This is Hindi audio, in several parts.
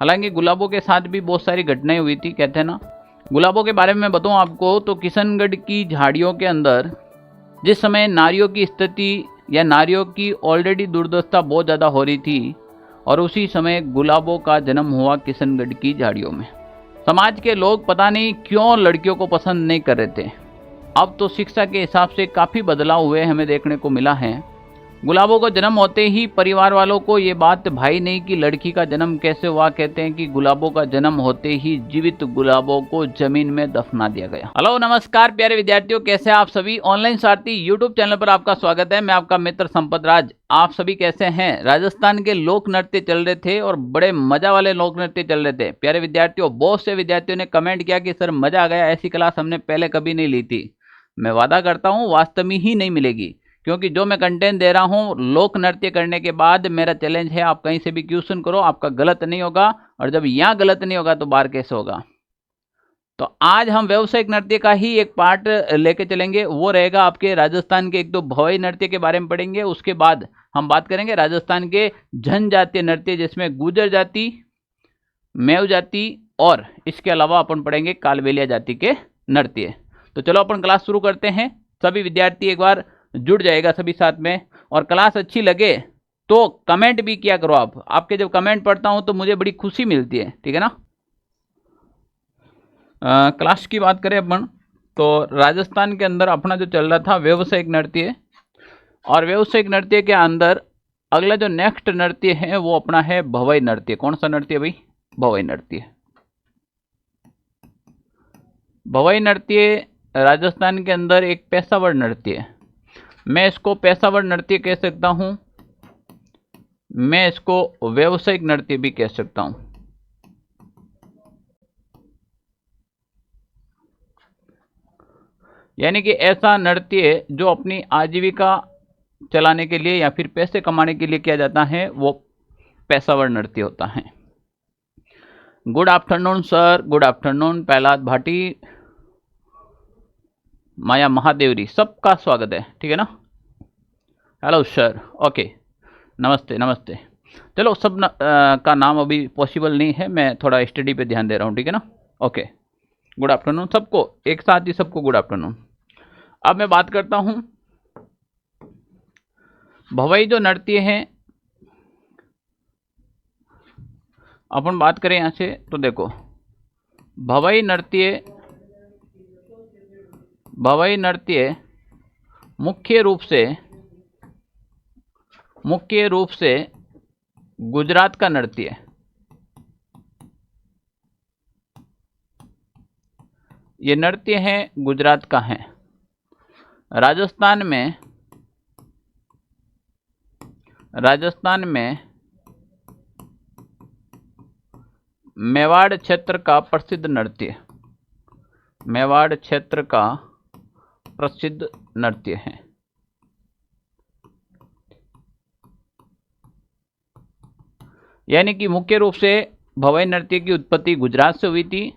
हालांकि गुलाबों के साथ भी बहुत सारी घटनाएं हुई थी। कहते हैं ना, गुलाबों के बारे में बताऊं आपको तो किशनगढ़ की झाड़ियों के अंदर जिस समय नारियों की स्थिति या नारियों की ऑलरेडी दुर्दशा बहुत ज़्यादा हो रही थी, और उसी समय गुलाबों का जन्म हुआ किशनगढ़ की झाड़ियों में। समाज के लोग पता नहीं क्यों लड़कियों को पसंद नहीं कर रहे थे। अब तो शिक्षा के हिसाब से काफ़ी बदलाव हुए हमें देखने को मिला है। गुलाबों को जन्म होते ही परिवार वालों को ये बात भाई नहीं कि लड़की का जन्म कैसे हुआ। कहते हैं कि गुलाबों का जन्म होते ही जीवित गुलाबों को जमीन में दफना दिया गया। हेलो नमस्कार प्यारे विद्यार्थियों, कैसे आप सभी। ऑनलाइन सारथी यूट्यूब चैनल पर आपका स्वागत है। मैं आपका मित्र संपत राज। आप सभी कैसे हैं। राजस्थान के लोक नृत्य चल रहे थे और बड़े मजा वाले लोक नृत्य चल रहे थे। प्यारे विद्यार्थियों, बहुत से विद्यार्थियों ने कमेंट किया कि सर मजा आ गया, ऐसी क्लास हमने पहले कभी नहीं ली थी। मैं वादा करता हूँ वास्तव में ही नहीं मिलेगी, क्योंकि जो मैं कंटेंट दे रहा हूँ लोक नृत्य करने के बाद मेरा चैलेंज है, आप कहीं से भी क्वेश्चन करो, आपका गलत नहीं होगा। और जब यहाँ गलत नहीं होगा तो बाहर कैसे होगा। तो आज हम व्यावसायिक नृत्य का ही एक पार्ट लेके चलेंगे। वो रहेगा आपके राजस्थान के एक दो भवई नृत्य के बारे में पढ़ेंगे। उसके बाद हम बात करेंगे राजस्थान के जनजातीय नृत्य, जिसमें गुर्जर जाति, मेव जाति और इसके अलावा अपन पढ़ेंगे कालबेलिया जाति के नृत्य। तो चलो अपन क्लास शुरू करते हैं। सभी विद्यार्थी एक बार जुड़ जाएगा सभी साथ में, और क्लास अच्छी लगे तो कमेंट भी किया करो। आपके जब कमेंट पढ़ता हूं तो मुझे बड़ी खुशी मिलती है, ठीक है ना। क्लास की बात करें अपन तो राजस्थान के अंदर अपना जो चल रहा था व्यावसायिक नृत्य, और व्यावसायिक नृत्य के अंदर अगला जो नेक्स्ट नृत्य है वो अपना है भवई नृत्य। कौन सा नृत्य भाई। भवई नृत्य। भवई नृत्य राजस्थान के अंदर एक पेशेवर नृत्य है। मैं इसको पेशेवर नृत्य कह सकता हूं, मैं इसको व्यावसायिक नृत्य भी कह सकता हूं। यानी कि ऐसा नृत्य जो अपनी आजीविका चलाने के लिए या फिर पैसे कमाने के लिए किया जाता है, वो पेशेवर नृत्य होता है। Good afternoon sir, good afternoon Prahlad Bhati, Maya Mahadevri, सबका स्वागत है, ठीक है ना। हेलो सर, ओके, नमस्ते नमस्ते। चलो सब का नाम अभी पॉसिबल नहीं है, मैं थोड़ा स्टडी पे ध्यान दे रहा हूँ, ठीक है ना। ओके, गुड आफ्टरनून सबको, एक साथ ही सबको गुड आफ्टरनून। अब मैं बात करता हूँ भवई जो नृत्य है। अपन बात करें यहाँ से तो देखो, भवई नृत्य मुख्य रूप से गुजरात का नृत्य है। ये नृत्य है गुजरात का है। राजस्थान में मेवाड़ क्षेत्र का प्रसिद्ध नृत्य, मेवाड़ क्षेत्र का प्रसिद्ध नृत्य है। यानी कि मुख्य रूप से भवई नृत्य की उत्पत्ति गुजरात से हुई थी।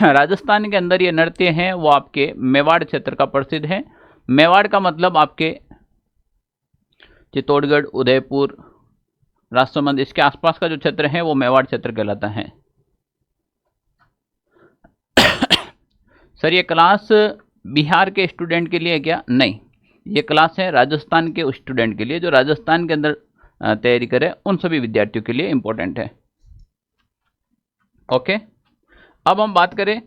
राजस्थान के अंदर ये नृत्य हैं वो आपके मेवाड़ क्षेत्र का प्रसिद्ध है। मेवाड़ का मतलब आपके चित्तौड़गढ़, उदयपुर, राजसमंद, इसके आसपास का जो क्षेत्र है वो मेवाड़ क्षेत्र कहलाता है। सर ये क्लास बिहार के स्टूडेंट के लिए क्या। नहीं, ये क्लास है राजस्थान के स्टूडेंट के लिए, जो राजस्थान के अंदर तैयारी करें उन सभी विद्यार्थियों के लिए इंपॉर्टेंट है। ओके, अब हम बात करें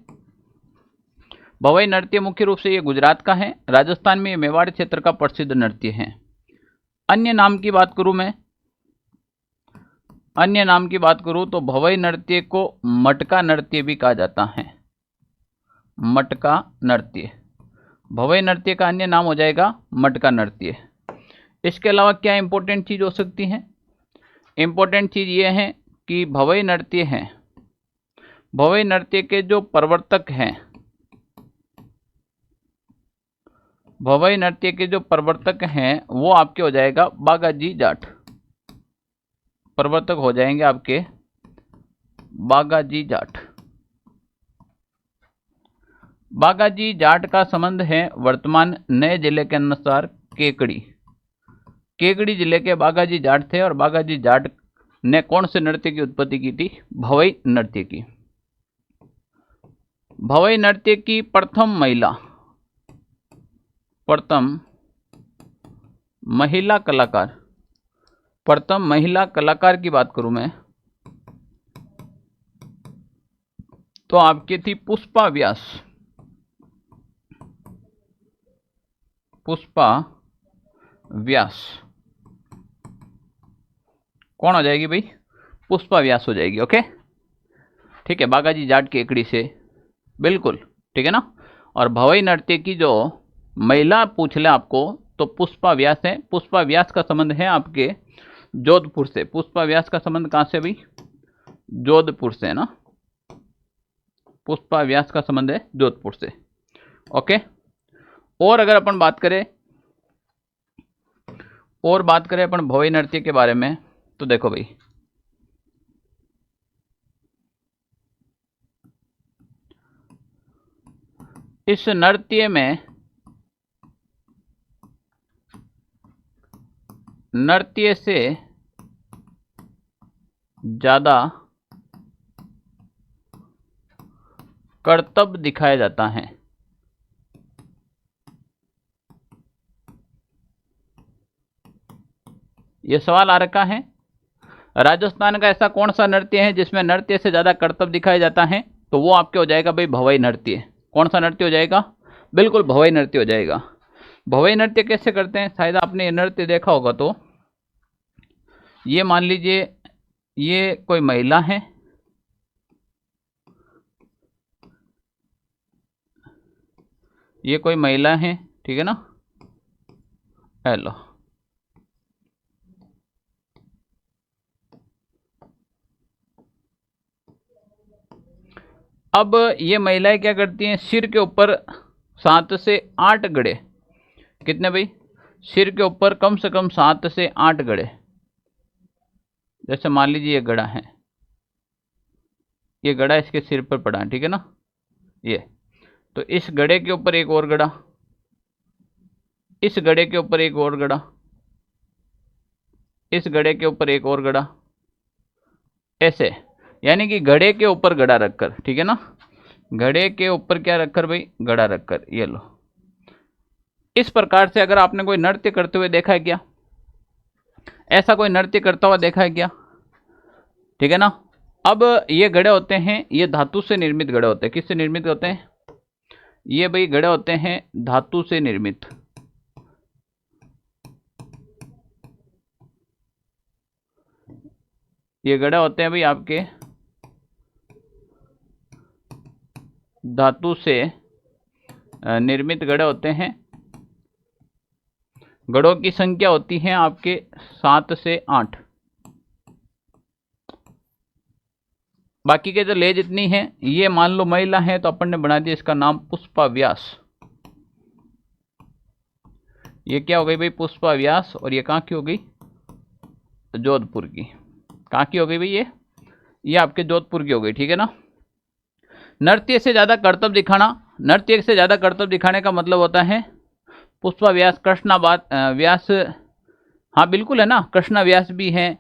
भवई नृत्य, मुख्य रूप से ये गुजरात का है। राजस्थान में ये मेवाड़ क्षेत्र का प्रसिद्ध नृत्य है। अन्य नाम की बात करूं तो भवई नृत्य को मटका नृत्य भी कहा जाता है। मटका नृत्य, भवई नृत्य का अन्य नाम हो जाएगा मटका नृत्य। इसके अलावा क्या इंपॉर्टेंट चीज हो सकती है। इंपॉर्टेंट चीज ये है कि भवई नृत्य के जो प्रवर्तक हैं, भवई नृत्य के जो प्रवर्तक हैं वो आपके हो जाएगा बागाजी जाट। प्रवर्तक हो जाएंगे आपके बागाजी जाट। बागाजी जाट का संबंध है वर्तमान नए जिले के अनुसार केकड़ी जिले के बागाजी जाट थे, और बागाजी जाट ने कौन से नृत्य की उत्पत्ति की थी? भवई नृत्य की। भवई नृत्य की प्रथम महिला कलाकार की बात करूं मैं तो आपकी थी पुष्पा व्यास। कौन हो जाएगी भाई? पुष्पा व्यास हो जाएगी। ओके, ठीक है, बागाजी जाट की एकड़ी से, बिल्कुल ठीक है ना। और भवई नृत्य की जो महिला पूछ ले आपको तो पुष्पा व्यास है। पुष्पा व्यास का संबंध है आपके जोधपुर से। पुष्पा व्यास का संबंध कहां से भाई? जोधपुर से ना। पुष्पा व्यास का संबंध है जोधपुर से। ओके, और अगर अपन बात करें अपन भवई नृत्य के बारे में तो देखो भाई, इस नृत्य से ज्यादा करतब दिखाया जाता है। यह सवाल आ रखा है। राजस्थान का ऐसा कौन सा नृत्य है जिसमें नृत्य से ज्यादा करतब दिखाया जाता है? तो वो आपके हो जाएगा भाई भवई नृत्य। कौन सा नृत्य हो जाएगा? बिल्कुल भवई नृत्य हो जाएगा। भवई नृत्य कैसे करते हैं? शायद आपने ये नृत्य देखा होगा। तो ये मान लीजिए ये कोई महिला है, ठीक है ना। हेलो, अब ये महिलाएं क्या करती हैं? सिर के ऊपर 7 से 8 गड़े। कितने भाई? सिर के ऊपर कम से कम 7 से 8 गड़े। जैसे मान लीजिए ये गड़ा है, ये गड़ा इसके सिर पर पड़ा है, ठीक है ना। ये तो इस गड़े के ऊपर एक और गड़ा, इस गड़े के ऊपर एक और गड़ा, इस गड़े के ऊपर एक और गड़ा, ऐसे। यानी कि घड़े के ऊपर गड़ा रखकर, ठीक है ना। घड़े के ऊपर क्या रखकर भाई? गड़ा रखकर। ये लो, इस प्रकार से अगर आपने कोई नृत्य करते हुए देखा है क्या? ऐसा कोई नृत्य करता हुआ देखा है क्या? ठीक है ना। अब ये घड़े होते हैं, ये धातु से निर्मित घड़े होते हैं। किससे निर्मित होते हैं? ये भाई घड़े होते हैं धातु से निर्मित। ये घड़े होते हैं भाई आपके धातु से निर्मित घड़े होते हैं। घड़ों की संख्या होती है आपके 7 से 8। बाकी के जो लेज इतनी है, ये मान लो महिला है तो अपन ने बना दिया इसका नाम पुष्पा व्यास। ये क्या हो गई भाई? पुष्पा व्यास। और ये कहाँ की हो गई? जोधपुर की। कहाँ की हो गई भाई? ये आपके जोधपुर की हो गई, ठीक है ना। नृत्य से ज्यादा करतब दिखाना, नृत्य से ज्यादा करतब दिखाने का मतलब होता है पुष्पा व्यास, कृष्णा व्यास। हाँ बिल्कुल है ना, कृष्णा व्यास भी हैं,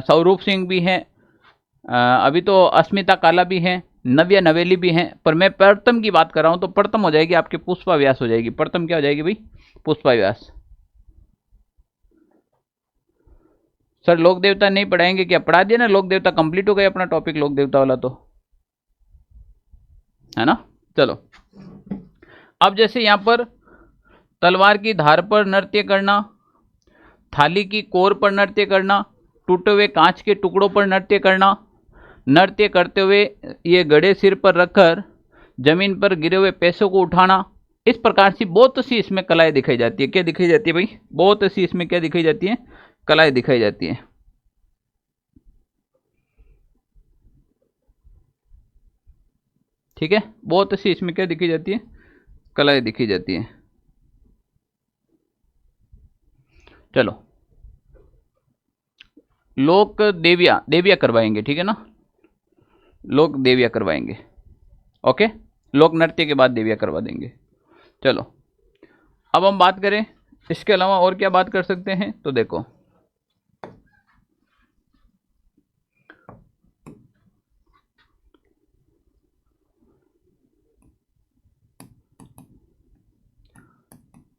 स्वरूप सिंह भी हैं, अभी तो अस्मिता काला भी हैं, नव्या नवेली भी हैं। पर मैं प्रथम की बात कर रहा हूं तो प्रथम हो जाएगी आपकी पुष्पा व्यास हो जाएगी। प्रथम क्या हो जाएगी भाई? पुष्पा व्यास। सर लोक देवता नहीं पढ़ाएंगे क्या? पढ़ा दिया ना लोक देवता, कंप्लीट हो गया अपना टॉपिक लोक देवता वाला, तो है ना। चलो, अब जैसे यहां पर तलवार की धार पर नृत्य करना, थाली की कोर पर नृत्य करना, टूटे हुए कांच के टुकड़ों पर नृत्य करना, नृत्य करते हुए ये गड़े सिर पर रखकर जमीन पर गिरे हुए पैसों को उठाना, इस प्रकार से बहुत सी इसमें कलाएं दिखाई जाती है। क्या दिखाई जाती है भाई? बहुत सी इसमें क्या दिखाई जाती है? कलाएं दिखाई जाती है। ठीक है, बहुत सी इसमें क्या दिखाई जाती है? कलाएं दिखाई जाती है। चलो, लोक देविया करवाएंगे, ठीक है ना। लोक देविया करवाएंगे। ओके, लोक नृत्य के बाद देविया करवा देंगे। चलो, अब हम बात करें इसके अलावा और क्या बात कर सकते हैं। तो देखो,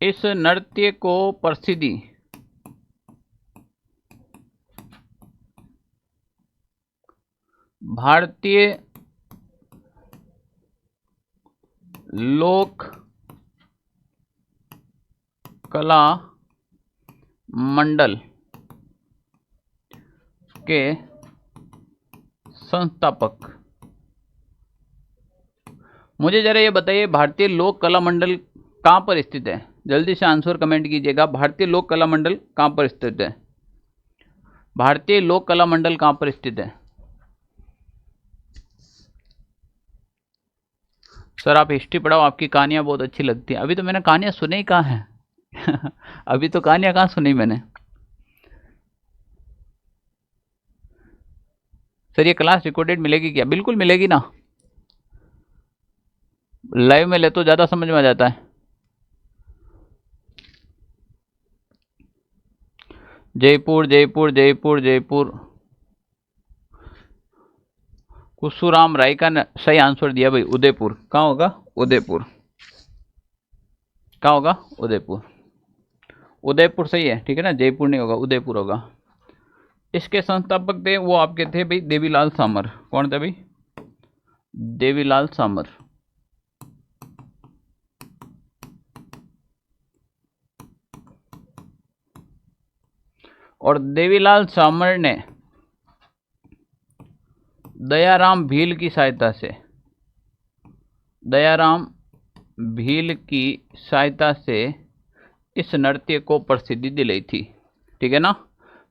इस नृत्य को प्रसिद्धि भारतीय लोक कला मंडल के संस्थापक। मुझे जरा ये बताइए, भारतीय लोक कला मंडल कहाँ पर स्थित है? जल्दी से आंसर कमेंट कीजिएगा। भारतीय लोक कला मंडल कहाँ पर स्थित है? भारतीय लोक कला मंडल कहाँ पर स्थित है? सर आप हिस्ट्री पढ़ाओ, आपकी कहानियां बहुत अच्छी लगती हैं। अभी तो मैंने कहानियां सुनी ही कहाँ हैं अभी तो कहानियां कहाँ सुनी मैंने। सर ये क्लास रिकॉर्डेड मिलेगी क्या? बिल्कुल मिलेगी ना, लाइव में ले तो ज़्यादा समझ में आ जाता है। जयपुर जयपुर जयपुर जयपुर। कुसुराम राय का सही आंसर दिया भाई, उदयपुर। कहाँ होगा? उदयपुर। कहाँ होगा? उदयपुर। उदयपुर सही है, ठीक है ना, जयपुर नहीं होगा, उदयपुर होगा। इसके संस्थापक थे वो आपके थे भाई देवीलाल सामर। कौन थे भाई? देवीलाल सामर। और देवीलाल सामर ने दयाराम भील की सहायता से, दयाराम भील की सहायता से इस नृत्य को प्रसिद्धि दिलाई थी, ठीक है ना।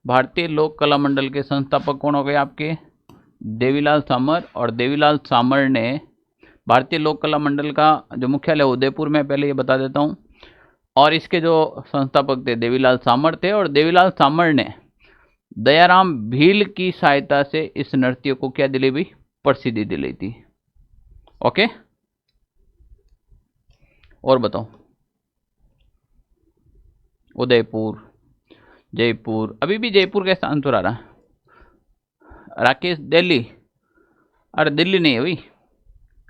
भारतीय लोक कला मंडल के संस्थापक कौन हो गए आपके? देवीलाल सामर। और देवीलाल सामर ने भारतीय लोक कला मंडल का जो मुख्यालय उदयपुर में, पहले ये बता देता हूँ, और इसके जो संस्थापक थे देवीलाल सामर थे। और देवीलाल सामर ने दयाराम भील की सहायता से इस नृत्य को क्या दिलाई भाई? प्रसिद्धि दिलाई थी। ओके, और बताओ। उदयपुर, जयपुर, अभी भी जयपुर कैसा आंसर आ रहा है? राकेश दिल्ली। अरे दिल्ली नहीं है भाई,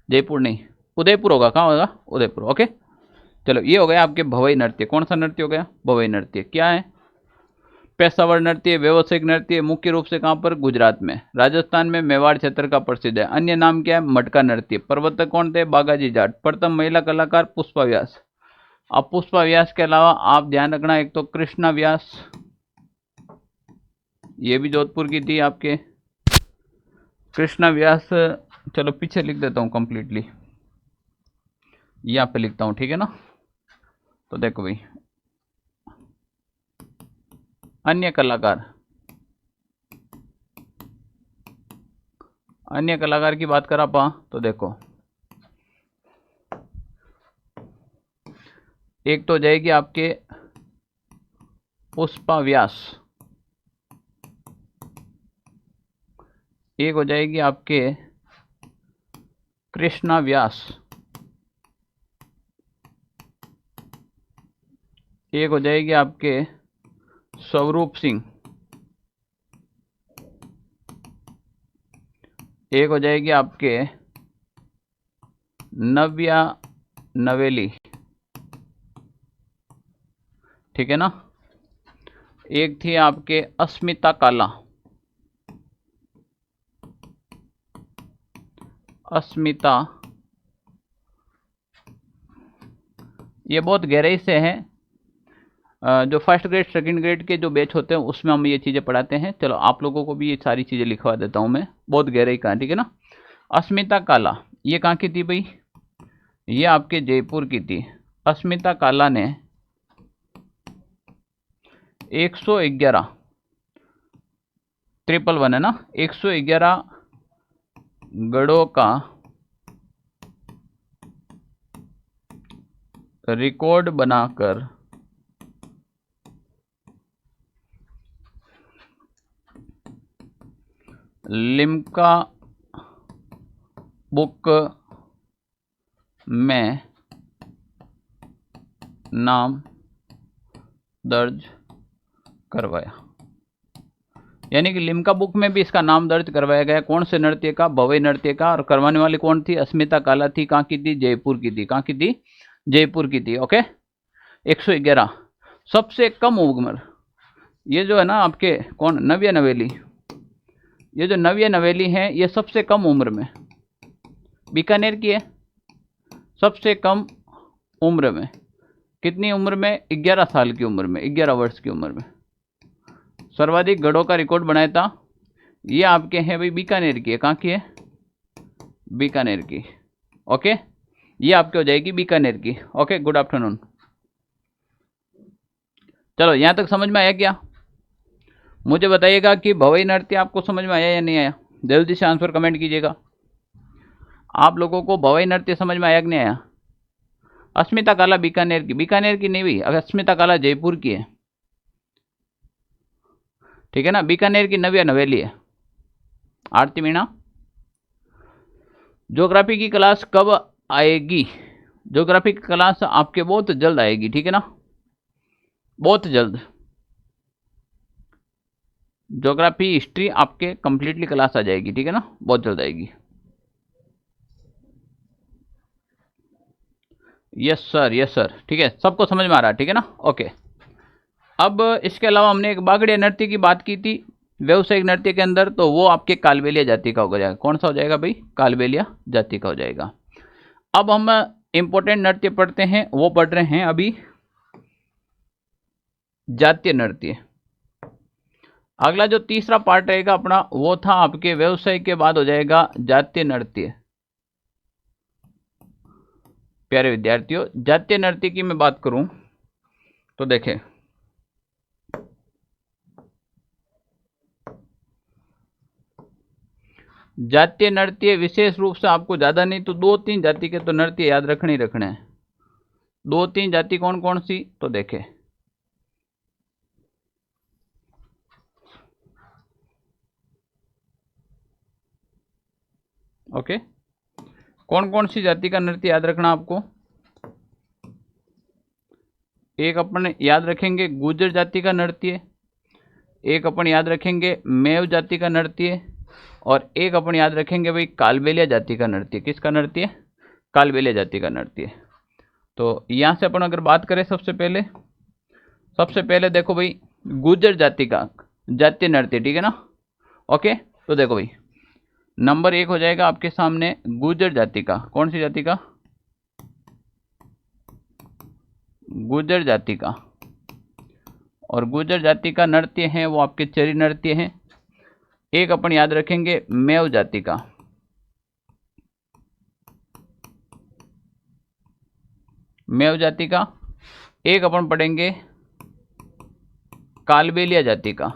जयपुर नहीं, उदयपुर होगा। कहाँ होगा? उदयपुर। ओके चलो, ये हो गया आपके भवई नृत्य। कौन सा नृत्य हो गया? भवई नृत्य। क्या है? पेशावर नृत्य, व्यावसायिक नृत्य। मुख्य रूप से कहाँ पर? गुजरात में। राजस्थान में मेवाड़ क्षेत्र का प्रसिद्ध है। अन्य नाम क्या है? मटका नृत्य। प्रवर्तक कौन थे? बागाजी जाट। प्रथम महिला कलाकार पुष्पा व्यास। अब पुष्पा व्यास के अलावा आप ध्यान रखना, एक तो कृष्णा व्यास, ये भी जोधपुर की थी आपके। कृष्णा व्यास, चलो पीछे लिख देता हूँ कंप्लीटली, यहाँ पे लिखता हूँ, ठीक है ना। तो देखो भाई, अन्य कलाकार, अन्य कलाकार की बात करा पा तो देखो, एक तो जाएगी आपके पुष्पा व्यास, एक हो जाएगी आपके कृष्णा व्यास, एक हो जाएगी आपके स्वरूप सिंह, एक हो जाएगी आपके नव्या नवेली, ठीक है ना। एक थी आपके अस्मिता काला, अस्मिता, ये बहुत गहराई से है। जो फर्स्ट ग्रेड सेकंड ग्रेड के जो बैच होते हैं उसमें हम ये चीज़ें पढ़ाते हैं। चलो आप लोगों को भी ये सारी चीज़ें लिखवा देता हूँ मैं, बहुत गहराई का, ठीक है ना। अस्मिता काला ये कहाँ की थी भाई? ये आपके जयपुर की थी। अस्मिता काला ने 111 111 है ना, 111 गढ़ों का रिकॉर्ड बनाकर लिम्का बुक में नाम दर्ज करवाया। यानी कि लिम्का बुक में भी इसका नाम दर्ज करवाया गया। कौन से नृत्य का? भवई नृत्य का। और करवाने वाली कौन थी? अस्मिता काला थी। कहाँ की थी? जयपुर की थी। कहाँ की थी? जयपुर की थी। ओके 111। सबसे कम उम्र, ये जो है ना आपके कौन, नव्या नवेली, ये जो नव्या नवेली है ये सबसे कम उम्र में बीकानेर की है। सबसे कम उम्र में, कितनी उम्र में, 11 साल की उम्र में, 11 वर्ष की उम्र में सर्वाधिक गढ़ों का रिकॉर्ड बनाया था। ये आपके हैं भाई बीकानेर की है। कहाँ की है, बीकानेर की। ओके, ये आपके हो जाएगी बीकानेर की। Okay, good afternoon. चलो यहाँ तक समझ में आया क्या? मुझे बताइएगा कि भवई नृत्य आपको समझ में आया या नहीं आया। जल्दी से आंसर कमेंट कीजिएगा। आप लोगों को भवई नृत्य समझ में आया कि नहीं आया? अस्मिता काला बीकानेर की, बीकानेर की नहीं हुई, अस्मिता काला जयपुर की है, ठीक है ना। बीकानेर की नव्या नवेली है। आरती मीणा, ज्योग्राफी की क्लास कब आएगी? ज्योग्राफी की क्लास आपके बहुत जल्द आएगी, ठीक है ना, बहुत जल्द। ज्योग्राफी हिस्ट्री आपके कंप्लीटली क्लास आ जाएगी, ठीक है ना, बहुत जल्द आएगी। यस सर, यस सर, ठीक है, सबको समझ में आ रहा है, ठीक है ना। ओके, अब इसके अलावा हमने एक बागड़िया नृत्य की बात की थी व्यवसायिक नृत्य के अंदर, तो वो आपके कालबेलिया जाति का हो जाएगा। कौन सा हो जाएगा भाई? कालबेलिया जाति का हो जाएगा। अब हम इंपॉर्टेंट नृत्य पढ़ते हैं, वो पढ़ रहे हैं अभी जातीय नृत्य। अगला जो तीसरा पार्ट रहेगा अपना वो था आपके व्यवसाय के बाद हो जाएगा जातीय नृत्य। प्यारे विद्यार्थियों, जातीय नृत्य की मैं बात करूं तो देखें, जातीय नृत्य विशेष रूप से आपको ज्यादा नहीं तो 2-3 जाति के तो नृत्य याद रखने ही रखने हैं। 2-3 जाति कौन कौन सी, तो देखें, ओके, कौन कौन सी जाति का नृत्य याद रखना आपको? एक अपन याद रखेंगे गुर्जर जाति का नृत्य, एक अपन याद रखेंगे मेव जाति का नृत्य, और एक अपन याद रखेंगे भाई कालबेलिया जाति का नृत्य। किसका नृत्य? कालबेलिया जाति का नृत्य। तो यहाँ से अपन अगर बात करें सबसे पहले देखो भाई गुर्जर जाति का जातीय नृत्य, ठीक है ना। ओके, तो देखो भाई नंबर 1 हो जाएगा आपके सामने गुर्जर जाति का। कौन सी जाति का? गुर्जर जाति का। और गुर्जर जाति का नृत्य है वो आपके चरी नृत्य है। एक अपन याद रखेंगे मेव जाति का, मेव जाति का। एक अपन पढ़ेंगे कालबेलिया जाति का।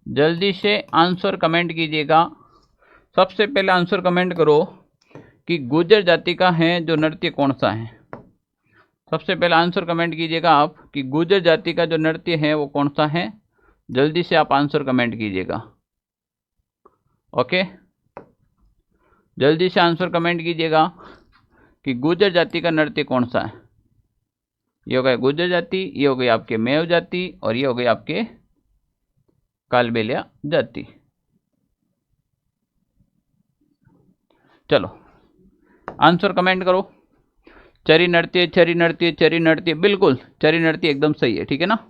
जल्दी से आंसर कमेंट कीजिएगा। सबसे पहले आंसर कमेंट करो कि गुर्जर जाति का है जो नृत्य कौन सा है। सबसे पहले आंसर कमेंट कीजिएगा आप कि गुर्जर जाति का जो नृत्य है वो कौन सा है। जल्दी से आप आंसर कमेंट कीजिएगा। ओके, जल्दी से आंसर कमेंट कीजिएगा कि गुर्जर जाति का नृत्य कौन सा है। ये हो गया गुर्जर जाति, ये हो गई आपके मेव जाति, और ये हो गई आपके कालबेलिया जाति। चलो आंसर कमेंट करो। चरी नृत्य, चरी नृत्य, चरी नृत्य, बिल्कुल चरी नृत्य एकदम सही है, ठीक है ना।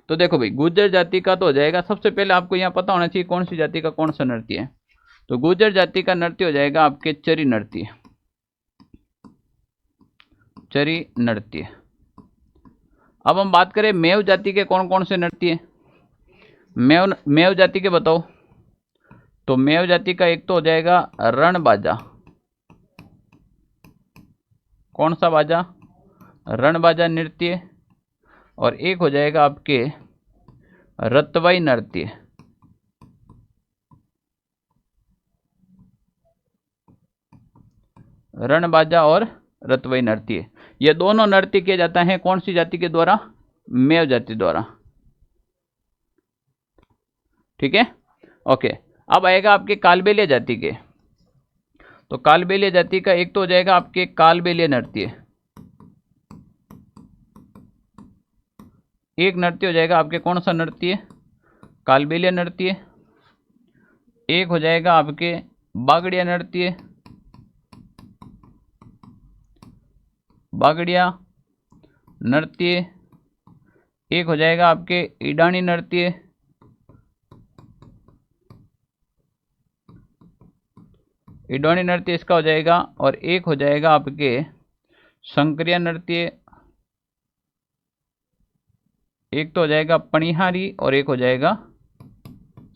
तो देखो भाई गुर्जर जाति का तो हो जाएगा। सबसे पहले आपको यहाँ पता होना चाहिए कौन सी जाति का कौन सा नृत्य है। तो गुर्जर जाति का नृत्य हो जाएगा आपके चरी नृत्य, चरी नृत्य। अब हम बात करें मेव जाति के कौन कौन से नृत्य है। मेव जाति के बताओ। तो मेव जाति का एक तो हो जाएगा रणबाजा। कौन सा बाजा? रणबाजा नृत्य। और एक हो जाएगा आपके रतवाई नृत्य। रणबाजा और रतवाई नृत्य, ये दोनों नृत्य किया जाता है कौन सी जाति के द्वारा? मेव जाति द्वारा, ठीक है। ओके, अब आएगा आपके कालबेलिया जाति के। तो कालबेलिया जाति का एक तो हो जाएगा आपके कालबेलिया नृत्य। एक नृत्य हो जाएगा आपके कौन सा नृत्य? कालबेलिया नृत्य। एक हो जाएगा आपके बागड़िया नृत्य। बागड़िया नृत्य, एक हो जाएगा आपके ईडानी नृत्य, ईडानी नृत्य इसका हो जाएगा, और एक हो जाएगा आपके शंकरिया नृत्य, एक तो हो जाएगा पणिहारी और एक हो जाएगा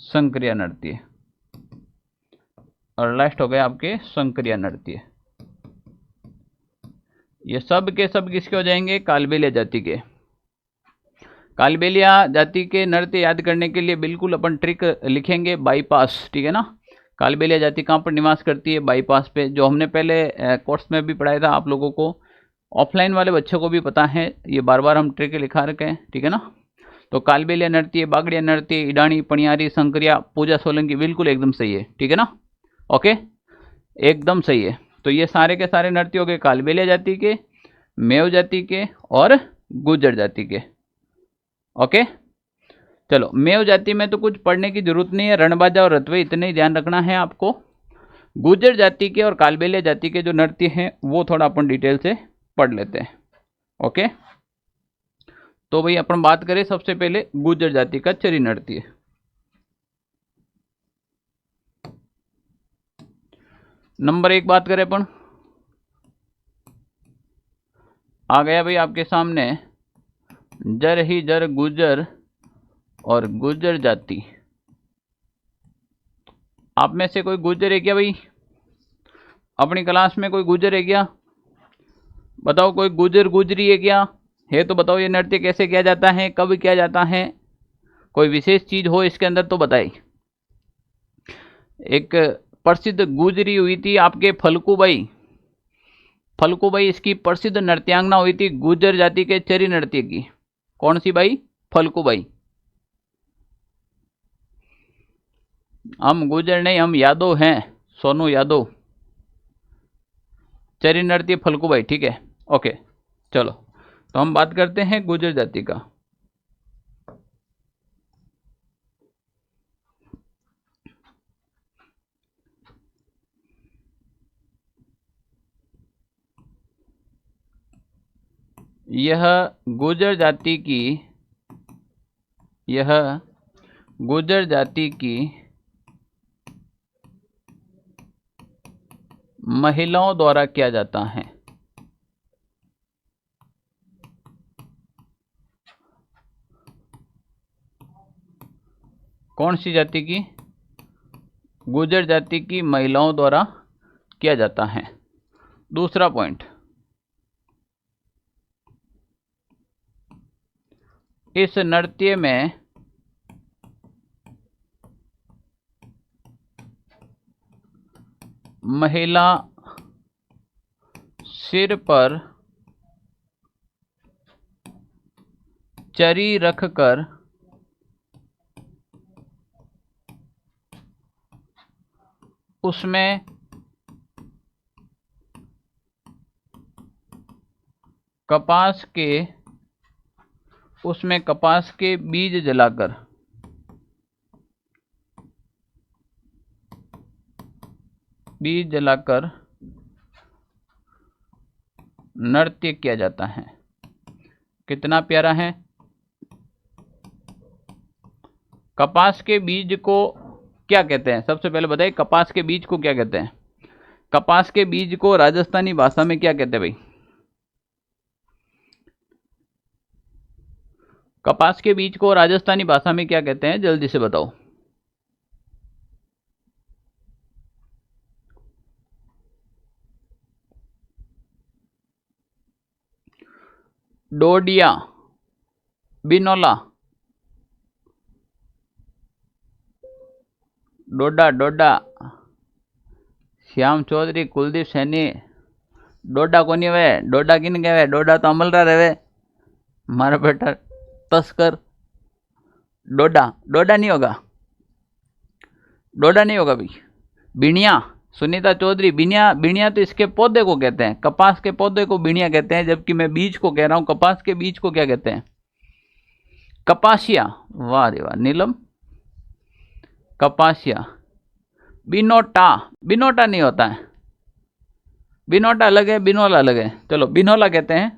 शंकरिया नृत्य, और लास्ट हो गया आपके शंकरिया नृत्य। ये सब के सब किसके हो जाएंगे? कालबेलिया जाति के। कालबेलिया जाति के नृत्य याद करने के लिए बिल्कुल अपन ट्रिक लिखेंगे, बाईपास, ठीक है ना। कालबेलिया जाति कहाँ पर निवास करती है? बाईपास पे, जो हमने पहले कोर्स में भी पढ़ाया था, आप लोगों को ऑफलाइन वाले बच्चों को भी पता है, ये बार बार हम ट्रिक लिखा रखे हैं, ठीक है ना। तो कालबेलिया नृत्य, बागड़िया नृत्य, ईडानी, पणियारी, शंकरिया, पूजा सोलंकी, बिल्कुल एकदम सही है, ठीक है ना। ओके, एकदम सही है। तो ये सारे के सारे नृत्य हो गए कालबेलिया जाति के, मेव जाति के और गुर्जर जाति के। ओके, चलो, मेव जाति में तो कुछ पढ़ने की जरूरत नहीं है, रणबाजा और रतवे इतने ही ध्यान रखना है आपको। गुर्जर जाति के और कालबेलिया जाति के जो नृत्य हैं वो थोड़ा अपन डिटेल से पढ़ लेते हैं। ओके, तो भाई अपन बात करें सबसे पहले गुर्जर जाति का चरी नृत्य। नंबर 1 बात करें अपन, आ गया भाई आपके सामने जर ही जर गुर्जर और गुर्जर जाति। आप में से कोई गुर्जर है क्या भाई? अपनी क्लास में कोई गुर्जर है क्या? बताओ, कोई गुर्जर गुजरी है क्या? है तो बताओ, ये नृत्य कैसे किया जाता है, कब किया जाता है, कोई विशेष चीज हो इसके अंदर तो बताइए। एक प्रसिद्ध गुजरी हुई थी आपके फल्गुबाई, फल्गुबाई इसकी प्रसिद्ध नृत्यांगना हुई थी गुर्जर जाति के चरी नृत्य की। कौन सी बाई? फल्गुबाई। हम गुर्जर नहीं, हम यादव हैं, सोनू यादव। चरी नृत्य फल्गुबाई, ठीक है। ओके, चलो, तो हम बात करते हैं गुर्जर जाति का। यह गुर्जर जाति की, यह गुर्जर जाति की महिलाओं द्वारा किया जाता है। कौन सी जाति की? गुर्जर जाति की महिलाओं द्वारा किया जाता है। दूसरा पॉइंट, इस नृत्य में महिला सिर पर चरी रखकर उसमें कपास के बीज जलाकर नृत्य किया जाता है। कितना प्यारा है। कपास के बीज को क्या कहते हैं? सबसे पहले बताइए, कपास के बीज को क्या कहते हैं? कपास के बीज को राजस्थानी भाषा में क्या कहते हैं भाई? कपास के बीज को राजस्थानी भाषा में क्या कहते हैं? जल्दी से बताओ। डोडिया, बिनोला, डोडा, श्याम चौधरी, कुलदीप सैनी। डोडा कोनी वे? डोडा किन कहे? डोडा तो अमलरा रहे, मारा बेटा तस्कर। डोडा नहीं होगा, डोडा नहीं होगा भाई। बिनिया, सुनीता चौधरी, बिनिया तो इसके पौधे को कहते हैं, कपास के पौधे को बिनिया कहते हैं, जबकि मैं बीज को कह रहा हूं। कपास के बीज को क्या कहते हैं? कपासिया। वाह रे वाह नीलम, कपासिया। बिनोटा नहीं होता है, बिनोटा अलग है, बिनोला अलग है। चलो बिनोला कहते हैं।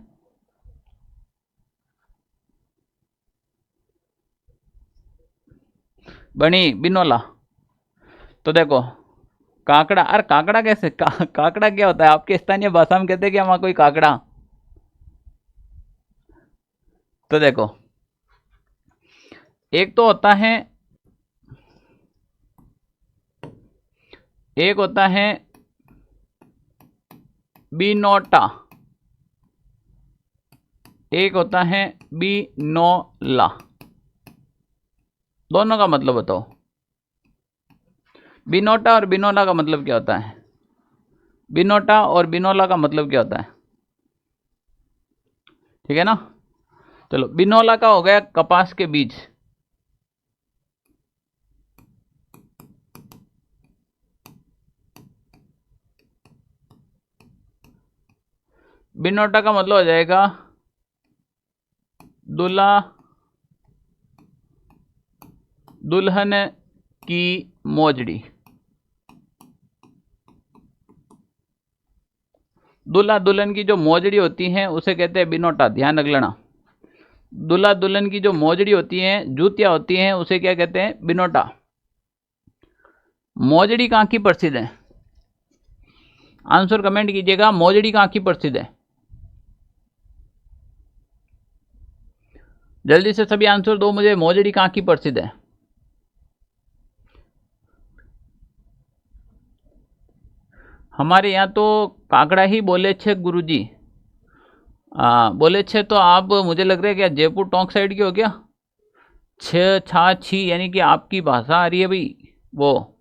बनी बिनोला। तो देखो काकड़ा, अरे काकड़ा कैसे काकड़ा क्या होता है? आपके स्थानीय भाषा में कहते हैं कि हमारा कोई काकड़ा। तो देखो एक तो होता है, एक होता है बिनोटा, एक होता है बिनोला। दोनों का मतलब बताओ। बिनोटा और बिनोला का मतलब क्या होता है? बिनोटा और बिनोला का मतलब क्या होता है? ठीक है ना। चलो बिनोला का हो गया कपास के बीज, बिनोटा का मतलब हो जाएगा दूल्हा दुल्हन की मोजड़ी। दूल्हा दुल्हन की जो मोजड़ी होती है उसे कहते हैं बिनोटा, ध्यान रख लेना। दूल्हा दुल्हन की जो मोजड़ी होती है, जूतियां होती हैं, उसे क्या कहते हैं? बिनोटा। मोजड़ी कहाँ की प्रसिद्ध है? आंसर कमेंट कीजिएगा, मोजड़ी कहाँ की प्रसिद्ध है? जल्दी से सभी आंसर दो मुझे, मोजड़ी कहाँ की प्रसिद्ध है? हमारे यहाँ तो काकड़ा ही बोले छे गुरुजी। बोले छे तो आप, मुझे लग रहा है क्या जयपुर टोंक साइड की हो क्या? छ छा छी, यानी कि आपकी भाषा आ रही है भाई, वो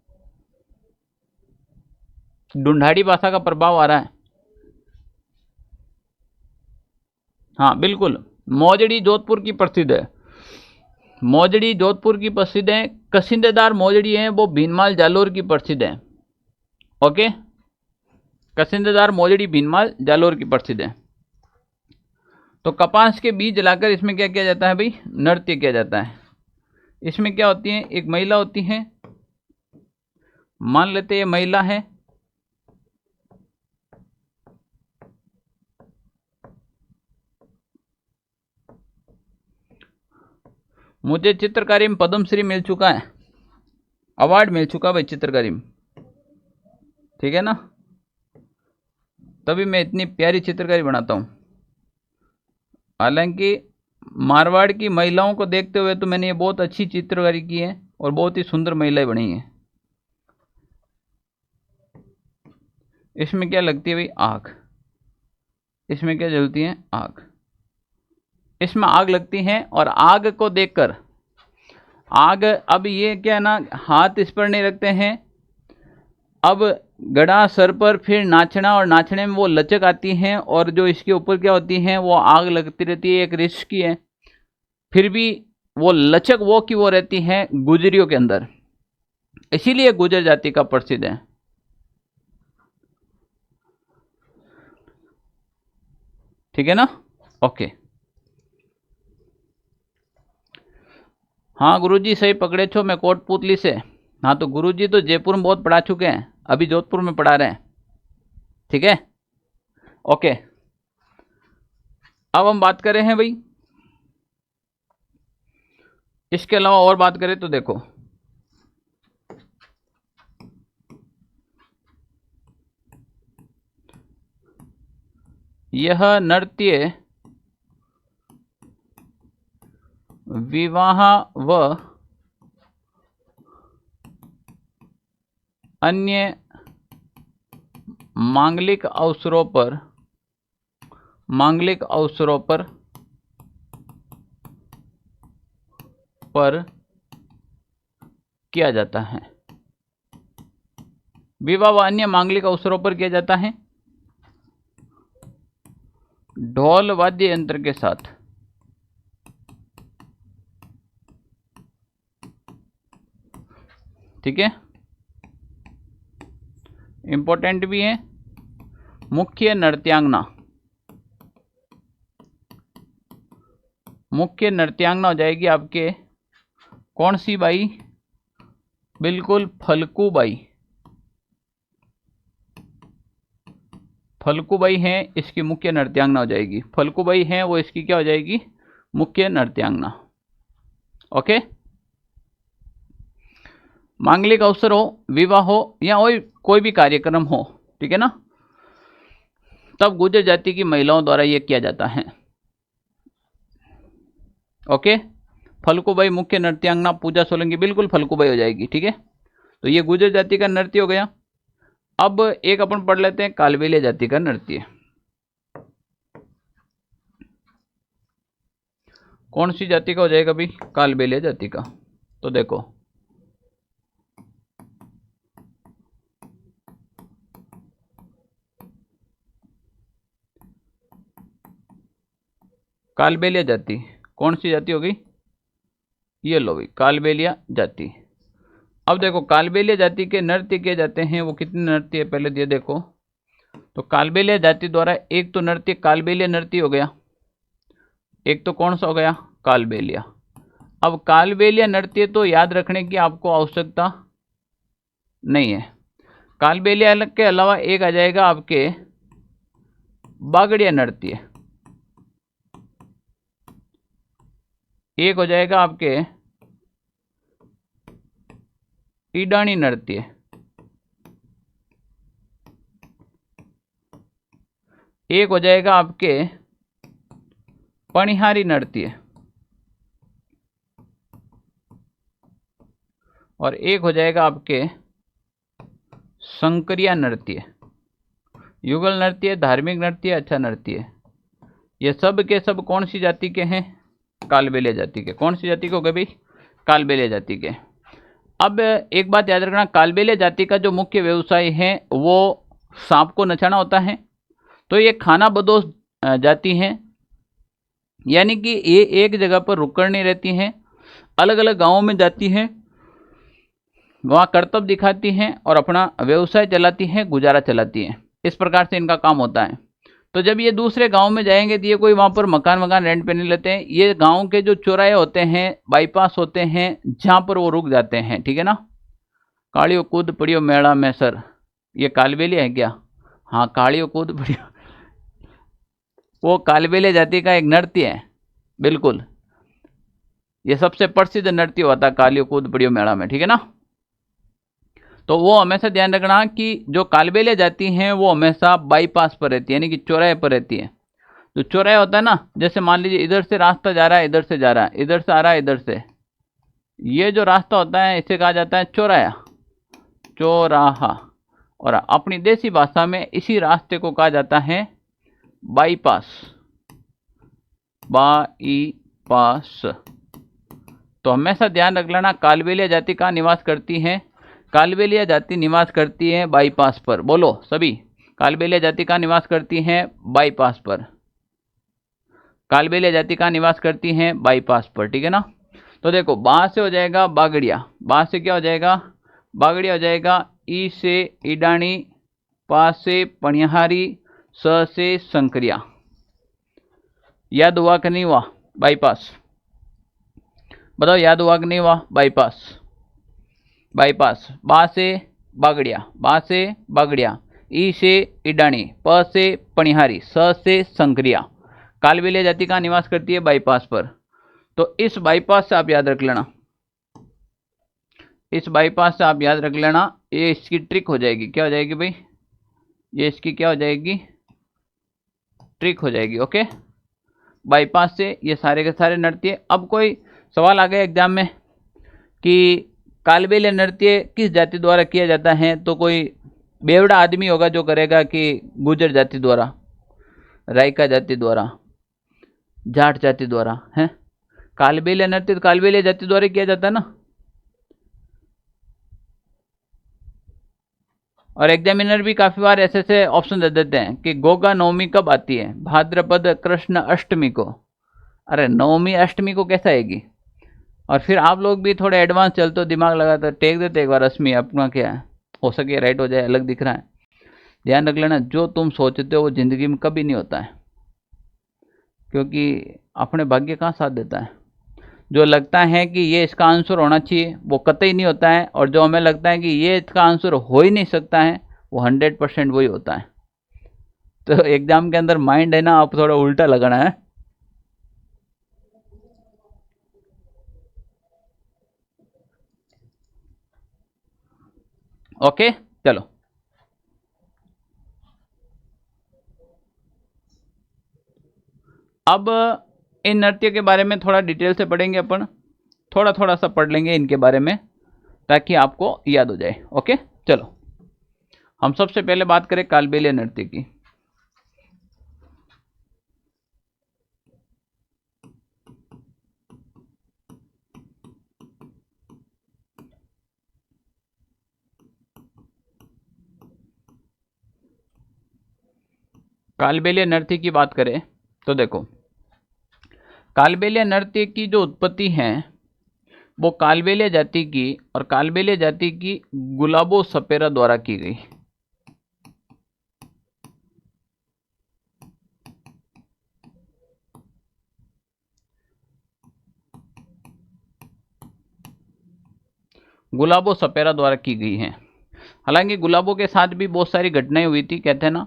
ढूंढाड़ी भाषा का प्रभाव आ रहा है। हाँ बिल्कुल, मोजड़ी जोधपुर की प्रसिद्ध है। मोजड़ी जोधपुर की प्रसिद्ध है। कसिंदेदार मोजड़ी है वो भीनमाल जालोर की प्रसिद्ध है। ओके, कसिंदेदार मोजड़ी भीनमाल जालोर की प्रसिद्ध है। तो कपास के बीज लाकर इसमें क्या किया जाता है भाई? नृत्य किया जाता है। इसमें क्या होती है? एक महिला होती है, मान लेते ये महिला है, मुझे चित्रकारी में पद्मश्री मिल चुका है, अवार्ड मिल चुका भाई चित्रकारी में, ठीक है ना। तभी मैं इतनी प्यारी चित्रकारी बनाता हूँ। हालांकि मारवाड़ की महिलाओं को देखते हुए तो मैंने ये बहुत अच्छी चित्रकारी की है और बहुत ही सुंदर महिलाएं बनी हैं। इसमें क्या लगती है भाई? आग। इसमें क्या जलती है? आग। इसमें आग लगती है और आग को देखकर आग, अब ये क्या है ना, हाथ इस पर नहीं रखते हैं, अब गड़ा सर पर, फिर नाचना, और नाचने में वो लचक आती है और जो इसके ऊपर क्या होती है वो आग लगती रहती है, एक रिस्क की है, फिर भी वो लचक वो की वो रहती है गुजरियों के अंदर, इसीलिए गुजर जाति का प्रसिद्ध है। ठीक है ना। ओके, हाँ गुरुजी सही पकड़े छो, मैं कोटपुतली से। हाँ तो गुरुजी तो जयपुर में बहुत पढ़ा चुके हैं, अभी जोधपुर में पढ़ा रहे हैं। ठीक है, ओके। अब हम बात करें हैं भाई, इसके अलावा और बात करें तो देखो यह नृत्य विवाह व अन्य मांगलिक अवसरों पर किया जाता है। विवाह व अन्य मांगलिक अवसरों पर किया जाता है ढोल वाद्य यंत्र के साथ। ठीक है, इंपॉर्टेंट भी है। मुख्य नृत्यांगना, मुख्य नृत्यांगना हो जाएगी आपके कौन सी बाई? बिल्कुल फलकू बाई। फल्गुबाई है इसकी मुख्य नृत्यांगना हो जाएगी। फल्गुबाई है वो इसकी क्या हो जाएगी? मुख्य नृत्यांगना। ओके। मांगलिक अवसर हो, विवाह हो या कोई भी कार्यक्रम हो, ठीक है ना, तब गुर्जर जाति की महिलाओं द्वारा यह किया जाता है। ओके। फल्गुबाई मुख्य नृत्यांगना, पूजा सोलंकी बिल्कुल फल्गुबाई हो जाएगी। ठीक है, तो ये गुर्जर जाति का नृत्य हो गया। अब एक अपन पढ़ लेते हैं कालबेलिया जाति का नृत्य। कौन सी जाति का हो जाएगा भाई? कालबेलिया जाति का। तो देखो, कालबेलिया जाति कौन सी जाति हो गई? ये लो भाई, कालबेलिया जाति। अब देखो कालबेलिया जाति के नृत्य किए जाते हैं, वो कितने नृत्य है पहले ये देखो। तो कालबेलिया जाति द्वारा एक तो नृत्य कालबेलिया नृत्य हो गया, एक तो कौन सा हो गया? कालबेलिया। अब कालबेलिया नृत्य तो याद रखने की आपको आवश्यकता नहीं है। कालबेलिया के अलावा एक आ जाएगा आपके बागड़िया नृत्य, एक हो जाएगा आपके ईडानी नृत्य, एक हो जाएगा आपके पणिहारी नृत्य, और एक हो जाएगा आपके संकरिया नृत्य। युगल नृत्य, धार्मिक नृत्य, अच्छा नृत्य, ये सब के सब कौन सी जाति के हैं? कालबेलिया जाति के। कौन सी जाति के हो गए भाई? कालबेलिया जाति के। अब एक बात याद रखना, कालबेलिया जाति का जो मुख्य व्यवसाय है वो सांप को नचाना होता है। तो ये खाना बदोश जाति है, यानी कि ये एक जगह पर रुककर नहीं रहती हैं, अलग अलग गांवों में जाती हैं, वहाँ कर्तव्य दिखाती हैं और अपना व्यवसाय चलाती हैं, गुजारा चलाती हैं। इस प्रकार से इनका काम होता है। तो जब ये दूसरे गांव में जाएंगे तो ये कोई वहाँ पर मकान रेंट पे नहीं लेते हैं। ये गांव के जो चौराहे होते हैं, बाईपास होते हैं, जहाँ पर वो रुक जाते हैं। ठीक है ना। कालियो कूद पड़ियो मेला में सर, ये कालबेलिया है क्या? हाँ, कालियो कूद पड़ियो, वो कालबेलिया जाति का एक नृत्य है। बिल्कुल, ये सबसे प्रसिद्ध नृत्य होता है कालियो कूद पड़ियो मेला में। ठीक है ना। तो वो हमेशा ध्यान रखना कि जो कालबेलिया जाति हैं वो हमेशा बाईपास पर रहती है, यानी कि चौराहे पर रहती है। जो चौराहे होता है ना, जैसे मान लीजिए इधर से रास्ता जा रहा है, इधर से जा रहा है, इधर से आ रहा है, इधर से, ये जो रास्ता होता है इसे कहा जाता है चौराया, चौराहा। और अपनी देसी भाषा में इसी रास्ते को कहा जाता है बाईपास, बाईपास। तो हमेशा ध्यान रख लेना, कालबेलिया जाति का निवास करती है, कालबेलिया जाति निवास करती है बाईपास पर। बोलो सभी, कालबेलिया जाति का निवास करती हैं बाईपास पर, कालबेलिया जाति का निवास करती हैं बाईपास पर। ठीक है ना। तो देखो, बा से हो जाएगा बागड़िया, बा से क्या हो जाएगा? बागड़िया हो जाएगा। ई से ईडानी, पा से पणिहारी, स से संकरिया। याद हुआ कि नहीं हुआ? बाईपास बताओ, याद हुआ कि नहीं हुआ? Bypass, bypass. बा से बागड़िया, बा से बागड़िया, ई से ईडानी, प से पणिहारी, स से संकरिया। कालबेलिया जाति का निवास करती है बाईपास पर। तो इस बाईपास से आप याद रख लेना, इस बाईपास से आप याद रख लेना, ये इसकी ट्रिक हो जाएगी। क्या हो जाएगी भाई? ये इसकी क्या हो जाएगी? ट्रिक हो जाएगी। ओके, बाईपास से ये सारे के सारे नृत्य। अब कोई सवाल आ गया एग्जाम में कि कालबेलिया नृत्य किस जाति द्वारा किया जाता है, तो कोई बेवड़ा आदमी होगा जो करेगा कि गुर्जर जाति द्वारा, रायका जाति द्वारा, जाट जाति द्वारा है। कालबेलिया नृत्य तो कालबेलिया जाति द्वारा किया जाता है ना। और एग्जामिनर भी काफी बार ऐसे ऐसे ऑप्शन दे देते हैं कि गोगा नवमी कब आती है? भाद्रपद कृष्ण अष्टमी को। अरे नवमी अष्टमी को कैसा आएगी? और फिर आप लोग भी थोड़े एडवांस चलते हो, दिमाग लगाते टेक देते एक बार, अष्टमी अपना क्या है, हो सके राइट हो जाए, अलग दिख रहा है। ध्यान रख लेना, जो तुम सोचते हो वो जिंदगी में कभी नहीं होता है, क्योंकि अपने भाग्य कहाँ साथ देता है। जो लगता है कि ये इसका आंसर होना चाहिए वो कतई नहीं होता है, और जो हमें लगता है कि ये इसका आंसर हो ही नहीं सकता है वो 100% वही होता है। तो एग्जाम के अंदर माइंड है ना, आप थोड़ा उल्टा लगाना है। ओके चलो, अब इन नृत्य के बारे में थोड़ा डिटेल से पढ़ेंगे अपन, थोड़ा थोड़ा सा पढ़ लेंगे इनके बारे में ताकि आपको याद हो जाए। ओके चलो, हम सबसे पहले बात करें कालबेलिया नृत्य की। कालबेलिया नृत्य की बात करें तो देखो, कालबेलिया नृत्य की जो उत्पत्ति है वो कालबेलिया जाति की और कालबेलिया जाति की गुलाबो सपेरा द्वारा की गई। गुलाबो सपेरा द्वारा की गई है। हालांकि गुलाबों के साथ भी बहुत सारी घटनाएं हुई थी, कहते हैं ना।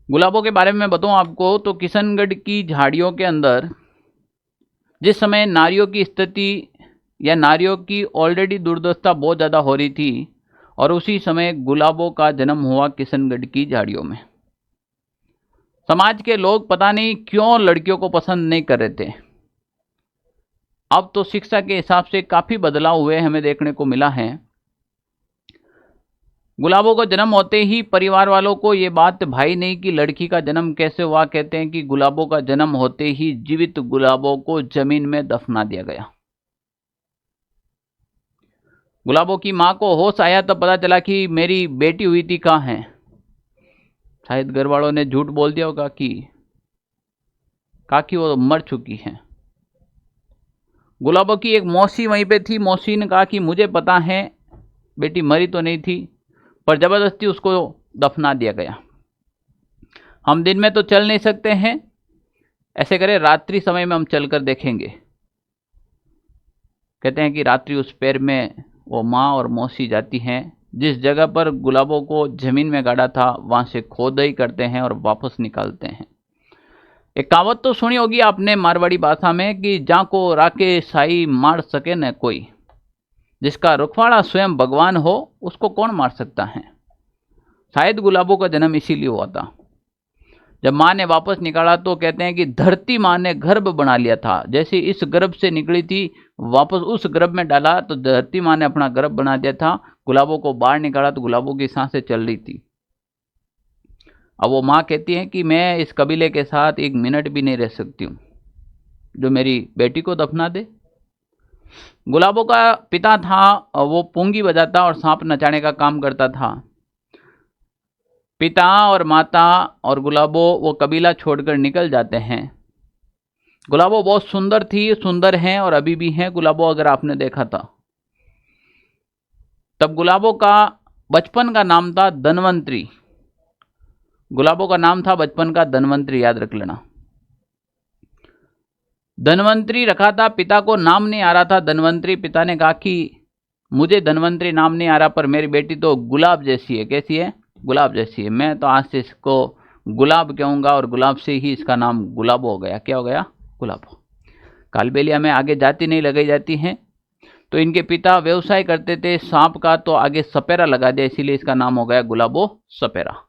गुलाबों के बारे में बताऊं आपको तो किशनगढ़ की झाड़ियों के अंदर जिस समय नारियों की स्थिति या नारियों की ऑलरेडी दुर्दशा बहुत ज़्यादा हो रही थी, और उसी समय गुलाबों का जन्म हुआ किशनगढ़ की झाड़ियों में। समाज के लोग पता नहीं क्यों लड़कियों को पसंद नहीं कर रहे थे। अब तो शिक्षा के हिसाब से काफ़ी बदलाव हुए हमें देखने को मिला है। गुलाबों का जन्म होते ही परिवार वालों को ये बात भाई नहीं कि लड़की का जन्म कैसे हुआ। कहते हैं कि गुलाबों का जन्म होते ही जीवित गुलाबों को जमीन में दफना दिया गया। गुलाबों की माँ को होश आया तब पता चला कि मेरी बेटी हुई थी कहाँ है। शायद घर वालों ने झूठ बोल दिया होगा कि वो मर चुकी है। गुलाबों की एक मौसी वहीं पे थी। मौसी ने कहा कि मुझे पता है बेटी मरी तो नहीं थी, पर जबरदस्ती उसको दफना दिया गया। हम दिन में तो चल नहीं सकते हैं, ऐसे करें रात्रि समय में हम चलकर देखेंगे। कहते हैं कि रात्रि उस पैर में वो माँ और मौसी जाती हैं। जिस जगह पर गुलाबों को जमीन में गाड़ा था वहां से खोदाई करते हैं और वापस निकालते हैं। एक कहावत तो सुनी होगी आपने मारवाड़ी भाषा में कि जाको राके साई मार सके न कोई। जिसका रुखवाड़ा स्वयं भगवान हो उसको कौन मार सकता है। शायद गुलाबों का जन्म इसीलिए हुआ था। जब माँ ने वापस निकाला तो कहते हैं कि धरती माँ ने गर्भ बना लिया था। जैसे इस गर्भ से निकली थी वापस उस गर्भ में डाला तो धरती माँ ने अपना गर्भ बना दिया था। गुलाबों को बाहर निकाला तो गुलाबों की सांसें चल रही थी। अब वो माँ कहती है कि मैं इस कबीले के साथ एक मिनट भी नहीं रह सकती हूँ, जो मेरी बेटी को दफना दे। गुलाबों का पिता था वो पुंगी बजाता और सांप नचाने का काम करता था। पिता और माता और गुलाबो वो कबीला छोड़कर निकल जाते हैं। गुलाबो बहुत सुंदर थी, सुंदर हैं और अभी भी हैं गुलाबो, अगर आपने देखा था। तब गुलाबो का बचपन का नाम था धनवंतरी। गुलाबों का नाम था बचपन का धनवंतरी, याद रख लेना। धनवंतरी रखा था, पिता को नाम नहीं आ रहा था धनवंतरी। पिता ने कहा कि मुझे धनवंतरी नाम नहीं आ रहा, पर मेरी बेटी तो गुलाब जैसी है। कैसी है? गुलाब जैसी है। मैं तो आज से इसको गुलाब कहूँगा और गुलाब से ही इसका नाम गुलाबो हो गया। क्या हो गया? गुलाबो। कालबेलिया में आगे जाति नहीं लगाई जाती हैं, तो इनके पिता व्यवसाय करते थे सांप का, तो आगे सपेरा लगा दिया, इसीलिए इसका नाम हो गया गुलाबो सपेरा।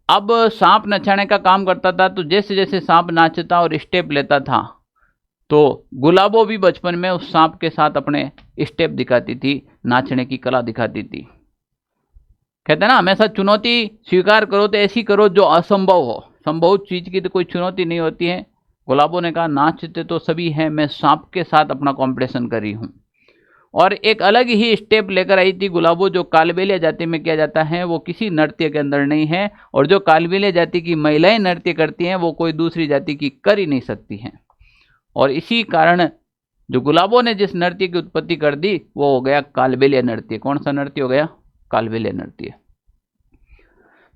अब सांप नचाने का काम करता था, तो जैसे जैसे सांप नाचता और स्टेप लेता था तो गुलाबो भी बचपन में उस सांप के साथ अपने स्टेप दिखाती थी, नाचने की कला दिखाती थी। कहते हैं ना, हमेशा चुनौती स्वीकार करो तो ऐसी करो जो असंभव हो। संभव चीज की तो कोई चुनौती नहीं होती है। गुलाबो ने कहा नाचते तो सभी हैं, मैं सांप के साथ अपना कॉम्पिटिशन कर रही हूँ। और एक अलग ही स्टेप लेकर आई थी गुलाबो, जो कालबेलिया जाति में किया जाता है, वो किसी नृत्य के अंदर नहीं है। और जो कालबेलिया जाति की महिलाएं नृत्य करती हैं वो कोई दूसरी जाति की कर ही नहीं सकती हैं। और इसी कारण जो गुलाबो ने जिस नृत्य की उत्पत्ति कर दी वो हो गया कालबेलिया नृत्य। कौन सा नृत्य हो गया? कालबेलिया नृत्य।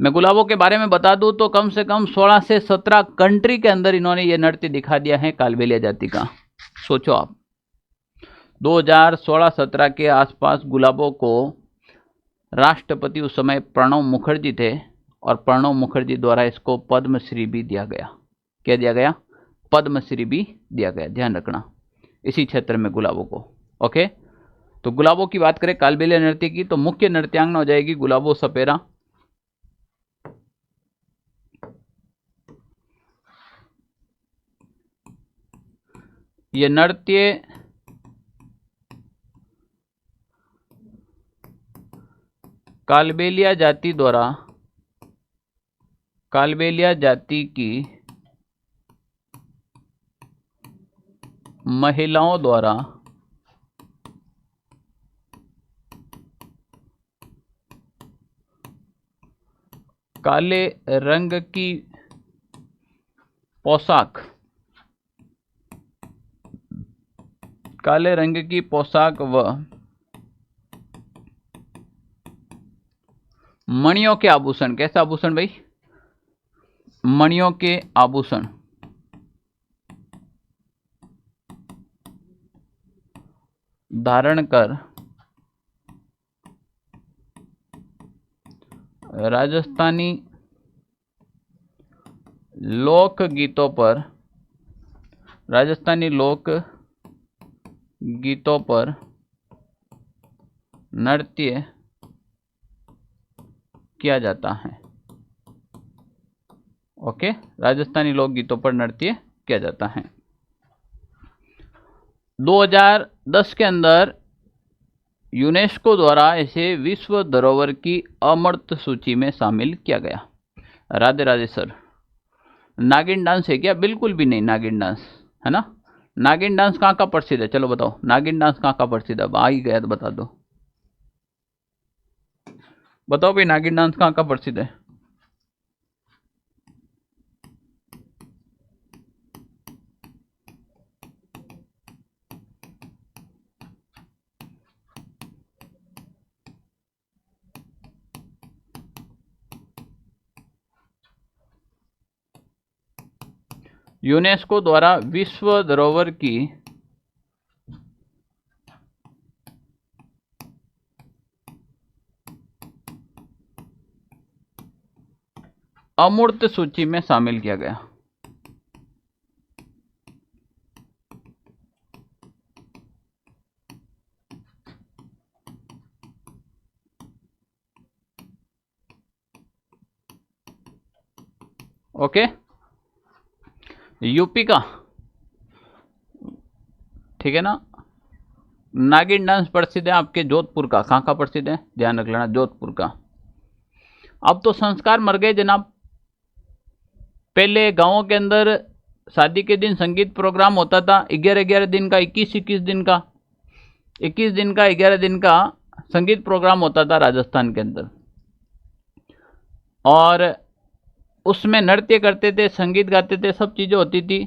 मैं गुलाबों के बारे में बता दूं तो कम से कम 16 से 17 कंट्री के अंदर इन्होंने ये नृत्य दिखा दिया है कालबेलिया जाति का। सोचो आप, 2016-17 के आसपास गुलाबों को राष्ट्रपति उस समय प्रणब मुखर्जी थे और प्रणब मुखर्जी द्वारा इसको पद्मश्री भी दिया गया। क्या दिया गया? पद्मश्री भी दिया गया, ध्यान रखना, इसी क्षेत्र में गुलाबों को। ओके, तो गुलाबों की बात करें कालबेलिया नृत्य की, तो मुख्य नृत्यांगना हो जाएगी गुलाबो सपेरा। ये नृत्य कालबेलिया जाति की महिलाओं द्वारा काले रंग की पोशाक व मणियों के आभूषण, कैसा आभूषण भाई? मणियों के आभूषण धारण कर राजस्थानी लोक गीतों पर नृत्य किया जाता है। ओके, राजस्थानी लोकगीतों पर नृत्य किया जाता है। 2010 के अंदर यूनेस्को द्वारा इसे विश्व धरोहर की अमूर्त सूची में शामिल किया गया। राधे राधे सर। नागिन डांस है क्या? बिल्कुल भी नहीं, नागिन डांस है ना। नागिन डांस कहाँ का प्रसिद्ध है? चलो बताओ, नागिन डांस कहाँ का प्रसिद्ध है? आ ही गया तो बता दो, बताओ भाई, नागिन डांस कहाँ का प्रसिद्ध है? यूनेस्को द्वारा विश्व धरोहर की अमूर्त सूची में शामिल किया गया। ओके, यूपी का, ठीक है ना। नागिन डांस प्रसिद्ध है आपके जोधपुर का। कहाँ का प्रसिद्ध है? ध्यान रख लेना, जोधपुर का। अब तो संस्कार मर गए जनाब। पहले गांवों के अंदर शादी के दिन संगीत प्रोग्राम होता था, 11-11 दिन का, 21-21 दिन का, 21 दिन का, 11 दिन का संगीत प्रोग्राम होता था राजस्थान के अंदर, और उसमें नृत्य करते थे, संगीत गाते थे, सब चीज़ें होती थी।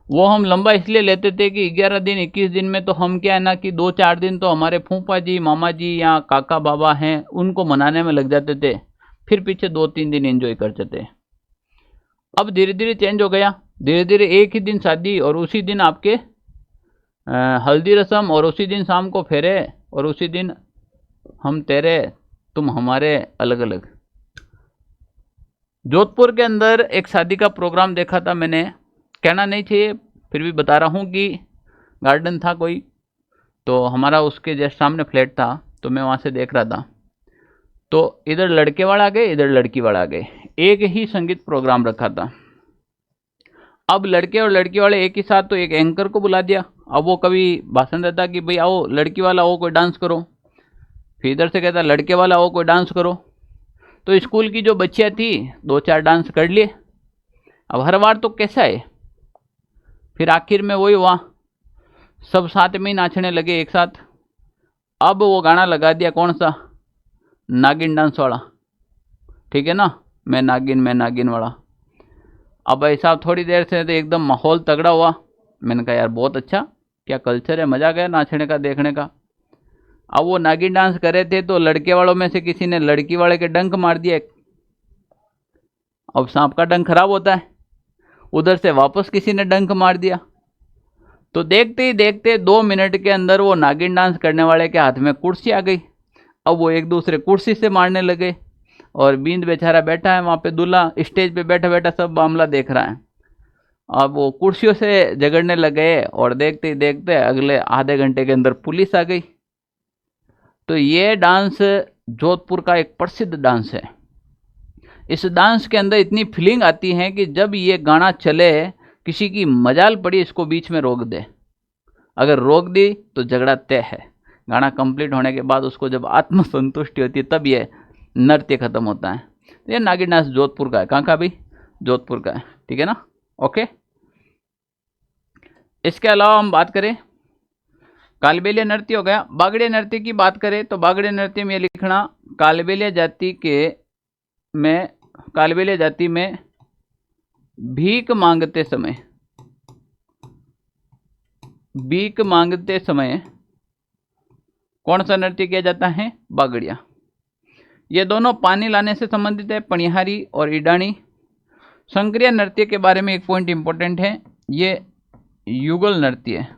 वो हम लंबा इसलिए लेते थे कि 11 दिन 21 दिन में तो हम क्या है ना कि 2-4 दिन तो हमारे फूफा जी, मामा जी या काका बाबा हैं उनको मनाने में लग जाते थे, फिर पीछे 2-3 दिन एंजॉय करते थे। अब धीरे धीरे चेंज हो गया, धीरे धीरे एक ही दिन शादी और उसी दिन आपके हल्दी रस्म और उसी दिन शाम को फेरे और उसी दिन हम तेरे तुम हमारे, अलग अलग। जोधपुर के अंदर एक शादी का प्रोग्राम देखा था मैंने, कहना नहीं चाहिए फिर भी बता रहा हूँ कि गार्डन था कोई, तो हमारा उसके जस्ट सामने फ्लैट था, तो मैं वहाँ से देख रहा था, तो इधर लड़के वाला आ गए, इधर लड़की वाला आ गए, एक ही संगीत प्रोग्राम रखा था। अब लड़के और लड़की वाले एक ही साथ, तो एक एंकर को बुला दिया। अब वो कभी भाषण देता कि भाई आओ लड़की वाला आओ कोई डांस करो, फिर इधर से कहता लड़के वाला आओ कोई डांस करो। तो स्कूल की जो बच्चियाँ थी 2-4 डांस कर लिए। अब हर बार तो कैसा है, फिर आखिर में वही हुआ, सब साथ में ही नाचने लगे एक साथ। अब वो गाना लगा दिया, कौन सा? नागिन डांस वाला, ठीक है ना, मैं नागिन वाला। अब भाई साहब थोड़ी देर से तो एकदम माहौल तगड़ा हुआ। मैंने कहा यार बहुत अच्छा, क्या कल्चर है, मजा गया नाचने का, देखने का। अब वो नागिन डांस कर रहे थे तो लड़के वालों में से किसी ने लड़की वाले के डंक मार दिया। अब सांप का डंक खराब होता है, उधर से वापस किसी ने डंक मार दिया। तो देखते ही देखते 2 मिनट के अंदर वो नागिन डांस करने वाले के हाथ में कुर्सी आ गई। अब वो एक दूसरे कुर्सी से मारने लगे और बींद बेचारा बैठा है वहाँ पे, दूल्हा स्टेज पे बैठा बैठा सब मामला देख रहा है। अब वो कुर्सियों से झगड़ने लगे और देखते ही देखते अगले आधे घंटे के अंदर पुलिस आ गई। तो ये डांस जोधपुर का एक प्रसिद्ध डांस है। इस डांस के अंदर इतनी फीलिंग आती है कि जब ये गाना चले, किसी की मजाल पड़ी इसको बीच में रोक दे, अगर रोक दी तो झगड़ा तय है। गाना कंप्लीट होने के बाद उसको जब आत्मसंतुष्टि होती है तब ये नृत्य खत्म होता है। ये नागिन डांस जोधपुर का है। कहाँ का भी? जोधपुर का है, ठीक है ना? ओके। इसके अलावा हम बात करें, कालबेलिया नृत्य हो गया। बागड़िया नृत्य की बात करें तो बागड़िया नृत्य में ये लिखना, कालबेलिया जाति में भीख मांगते समय कौन सा नृत्य किया जाता है? बागड़िया। ये दोनों पानी लाने से संबंधित है, पनिहारी और इडानी। संक्रिया नृत्य के बारे में एक पॉइंट इंपॉर्टेंट है, ये युगल नृत्य है।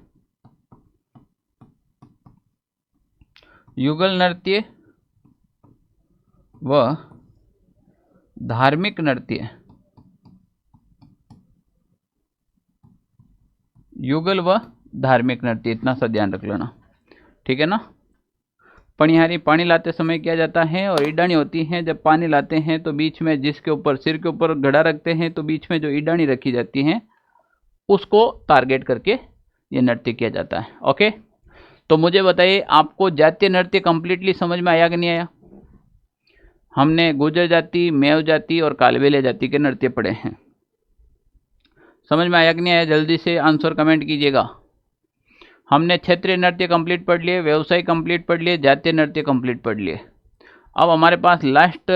युगल नृत्य व धार्मिक नृत्य, युगल व धार्मिक नृत्य, इतना सा ध्यान रख लेना, ठीक है ना? पनिहारी पानी लाते समय किया जाता है और इडानी होती है जब पानी लाते हैं तो बीच में, जिसके ऊपर सिर के ऊपर घड़ा रखते हैं तो बीच में जो इडानी रखी जाती है उसको टारगेट करके ये नृत्य किया जाता है। ओके, तो मुझे बताइए आपको जातीय नृत्य कंप्लीटली समझ में आया कि नहीं आया? हमने गुर्जर जाति, मेव जाति और कालबेलिया जाति के नृत्य पढ़े हैं। समझ में आया कि नहीं आया? जल्दी से आंसर कमेंट कीजिएगा। हमने क्षेत्रीय नृत्य कंप्लीट पढ़ लिए, व्यवसाय कंप्लीट पढ़ लिए, जातीय नृत्य कंप्लीट पढ़ लिए। अब हमारे पास लास्ट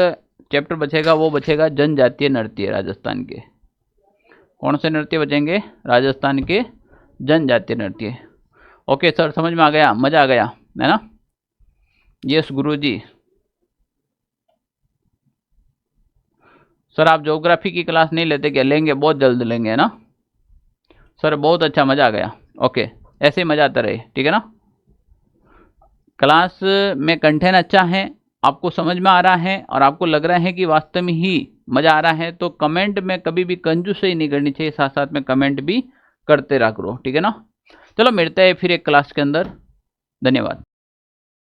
चैप्टर बचेगा, वो बचेगा जनजातीय नृत्य राजस्थान के। कौन से नृत्य बचेंगे? राजस्थान के जनजातीय नृत्य। ओके सर, समझ में आ गया, मज़ा आ गया है ना? यस गुरुजी। सर आप ज्योग्राफी की क्लास नहीं लेते क्या? लेंगे, बहुत जल्द लेंगे, है ना सर? बहुत अच्छा, मज़ा आ गया। ओके, ऐसे ही मज़ा आता रहे, ठीक है ना? क्लास में कंटेंट अच्छा है, आपको समझ में आ रहा है और आपको लग रहा है कि वास्तव में ही मज़ा आ रहा है तो कमेंट में कभी भी कंजूसी नहीं करनी चाहिए, साथ साथ में कमेंट भी करते रहा करो, ठीक है ना? चलो मिलते हैं फिर एक क्लास के अंदर। धन्यवाद।